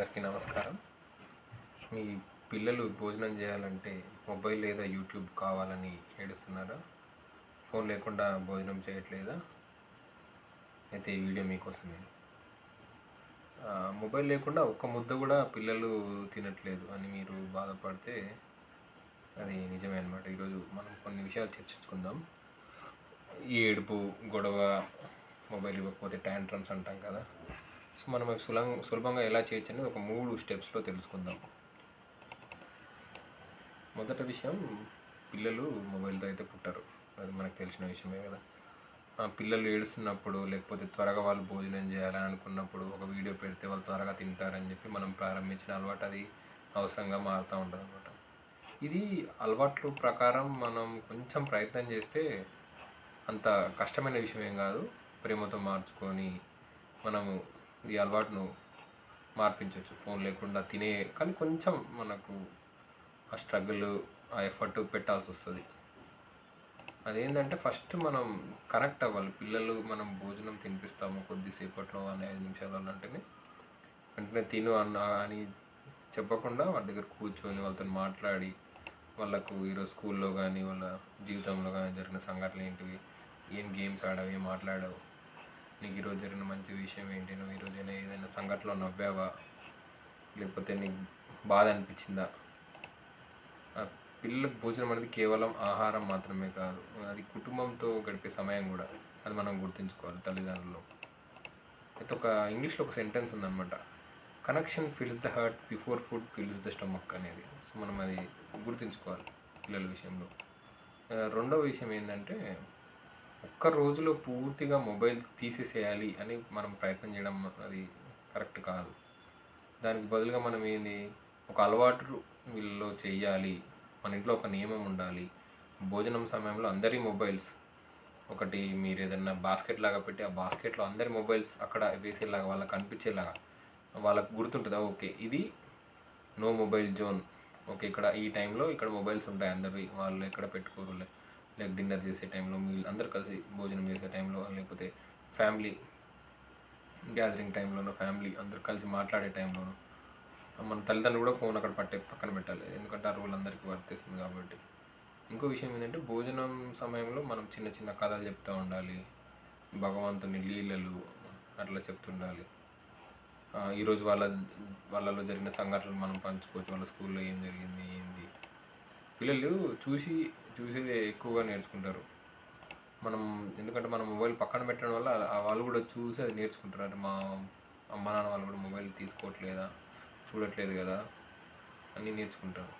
అందరికీ నమస్కారం. మీ పిల్లలు భోజనం చేయాలంటే మొబైల్ లేదా యూట్యూబ్ కావాలని ఏడుస్తున్నారా? ఫోన్ లేకుండా భోజనం చేయట్లేదా? అయితే ఈ వీడియో మీకోసమే. మొబైల్ లేకుండా ఒక్క ముద్ద కూడా పిల్లలు తినట్లేదు అని మీరు బాధపడితే అది నిజమే అనమాట. ఈరోజు మనం కొన్ని విషయాలు చర్చించుకుందాం. ఈ ఏడుపు, గొడవ, మొబైల్ ఇవ్వకపోతే ట్యాంట్రమ్స్ అంటాం కదా. సో మనం సులభంగా ఎలా చేయొచ్చు అనేది ఒక 3 స్టెప్స్లో తెలుసుకుందాం. మొదటి విషయం, పిల్లలు మొబైల్తో అయితే పుట్టరు, అది మనకు తెలిసిన విషయమే కదా. పిల్లలు ఏడుస్తున్నప్పుడు లేకపోతే త్వరగా వాళ్ళు భోజనం చేయాలని అనుకున్నప్పుడు ఒక వీడియో పెడితే వాళ్ళు త్వరగా తింటారని చెప్పి మనం ప్రారంభించిన అలవాటు అది అవసరంగా మారుతూ ఉంటుంది అనమాట. ఇది అలవాట్లు ప్రకారం మనం కొంచెం ప్రయత్నం చేస్తే అంత కష్టమైన విషయం ఏం కాదు. ప్రేమతో మార్చుకొని మనము ఈ అలవాటును మార్పించవచ్చు. ఫోన్ లేకుండా కానీ కొంచెం మనకు ఆ స్ట్రగుల్, ఆ ఎఫర్ట్ పెట్టాల్సి వస్తుంది. అదేంటంటే ఫస్ట్ మనం కనెక్ట్ అవ్వాలి. పిల్లలు మనం భోజనం తినిపిస్తాము కొద్దిసేపట్లో అని 5 నిమిషాలలో అంటేనే వెంటనే తిను అని చెప్పకుండా వాళ్ళ దగ్గర కూర్చొని వాళ్ళతో మాట్లాడి, వాళ్ళకు ఈరోజు స్కూల్లో కానీ వాళ్ళ జీవితంలో కానీ జరిగిన సంఘటనలు ఏంటివి, ఏం గేమ్స్ ఆడావు, ఏం మాట్లాడావు, నీకు ఈరోజు జరిగిన మంచి విషయం ఏంటి, నువ్వు ఈరోజు ఏదైనా సంఘటనలో నవ్వావా, లేకపోతే నీకు బాధ అనిపించిందా. పిల్లలకు భోజనం అనేది కేవలం ఆహారం మాత్రమే కాదు, అది కుటుంబంతో గడిపే సమయం కూడా. అది మనం గుర్తుంచుకోవాలి తల్లిదండ్రులు. అయితే ఇంగ్లీష్లో ఒక సెంటెన్స్ ఉందన్నమాట, connection fils the heart before food fils the stomach అనేది. సో మనం అది గుర్తుంచుకోవాలి పిల్లల విషయంలో. రెండవ విషయం ఏంటంటే, ఒక్క రోజులో పూర్తిగా మొబైల్ తీసేసేయాలి అని మనం ప్రయత్నం చేయడం అది కరెక్ట్ కాదు. దానికి బదులుగా మనం ఒక అలవాటు వీళ్ళలో చెయ్యాలి. మన ఇంట్లో ఒక నియమం ఉండాలి. భోజనం సమయంలో అందరి మొబైల్స్ ఒకటి మీరు ఏదైనా బాస్కెట్ లాగా పెట్టి ఆ బాస్కెట్లో అందరి మొబైల్స్ అక్కడ వేసేలాగా, వాళ్ళకి కనిపించేలాగా, వాళ్ళకు గుర్తుంటుందా, ఓకే ఇది నో మొబైల్ జోన్, ఓకే ఇక్కడ ఈ టైంలో ఇక్కడ మొబైల్స్ ఉంటాయి అందరివి, వాళ్ళు ఎక్కడ పెట్టుకోరు, లేక డిన్నర్ చేసే టైంలో, మీరు అందరు కలిసి భోజనం చేసే టైంలో, లేకపోతే ఫ్యామిలీ గ్యాదరింగ్ టైంలోనో, ఫ్యామిలీ అందరు కలిసి మాట్లాడే టైంలోనో మన తల్లిదండ్రులు కూడా ఫోన్ అక్కడ పక్కన పెట్టాలి. ఎందుకంటే ఆ రూల్ అందరికీ వర్తిస్తుంది కాబట్టి. ఇంకో విషయం ఏంటంటే, భోజనం సమయంలో మనం చిన్న చిన్న కథలు చెప్తూ ఉండాలి, భగవంతుని లీలలు అట్లా చెప్తుండాలి. ఈరోజు వాళ్ళలో జరిగిన సంఘటనలు మనం పంచుకోవచ్చు. వాళ్ళ స్కూల్లో ఏం జరిగింది ఏంది. పిల్లలు చూసి ఎక్కువగా నేర్చుకుంటారు. ఎందుకంటే మనం మొబైల్ పక్కన పెట్టడం వల్ల వాళ్ళు కూడా చూసి అది నేర్చుకుంటారు. మా అమ్మ నాన్న వాళ్ళు కూడా మొబైల్ చూడట్లేదు కదా అని నేర్చుకుంటారు.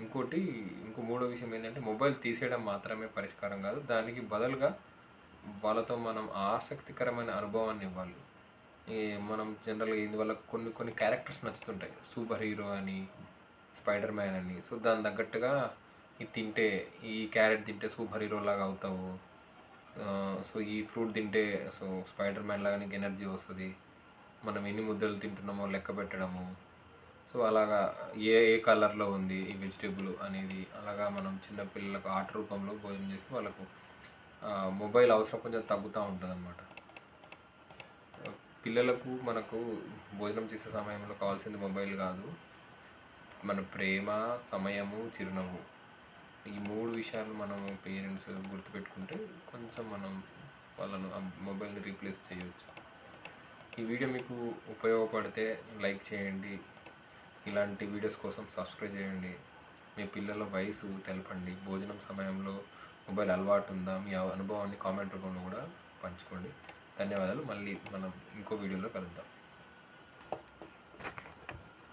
ఇంకో మూడో విషయం ఏంటంటే, మొబైల్ తీసేయడం మాత్రమే పరిష్కారం కాదు, దానికి బదులుగా వాళ్ళతో మనం ఆసక్తికరమైన అనుభవాన్ని ఇవ్వాలి. మనం జనరల్గా ఇందువల్ల కొన్ని క్యారెక్టర్స్ నచ్చుతుంటాయి, సూపర్ హీరో అని, స్పైడర్ మ్యాన్ అని. సో దాని తగ్గట్టుగా ఈ క్యారెట్ తింటే సూపర్ హీరో లాగా అవుతావు, సో ఈ ఫ్రూట్ తింటే సో స్పైడర్ మ్యాన్ లాగా నీకు ఎనర్జీ వస్తుంది, మనం ఎన్ని ముద్దలు తింటున్నామో లెక్క పెట్టడము, సో అలాగా ఏ కలర్లో ఉంది ఈ వెజిటేబుల్ అనేది, అలాగా మనం చిన్నపిల్లలకు ఆట రూపంలో భోజనం చేసి వాళ్ళకు మొబైల్ అవసరం కొంచెం తగ్గుతూ ఉంటుంది అన్నమాట. పిల్లలకు మనకు భోజనం చేసే సమయంలో కావాల్సింది మొబైల్ కాదు, మన ప్రేమ, సమయము, చిరునవ్వు. ఈ 3 విషయాలు మనం పేరెంట్స్ గుర్తుపెట్టుకుంటే కొంచెం మనం వాళ్ళను మొబైల్ని రీప్లేస్ చేయవచ్చు. ఈ వీడియో మీకు ఉపయోగపడితే లైక్ చేయండి, ఇలాంటి వీడియోస్ కోసం సబ్స్క్రైబ్ చేయండి. మీ పిల్లల వయసు తెలపండి. భోజనం సమయంలో మొబైల్ అలవాటు ఉందా, మీ అనుభవాన్ని కామెంట్ రూపంలో కూడా పంచుకోండి. ధన్యవాదాలు. మళ్ళీ మనం ఇంకో వీడియోలో కలుద్దాం.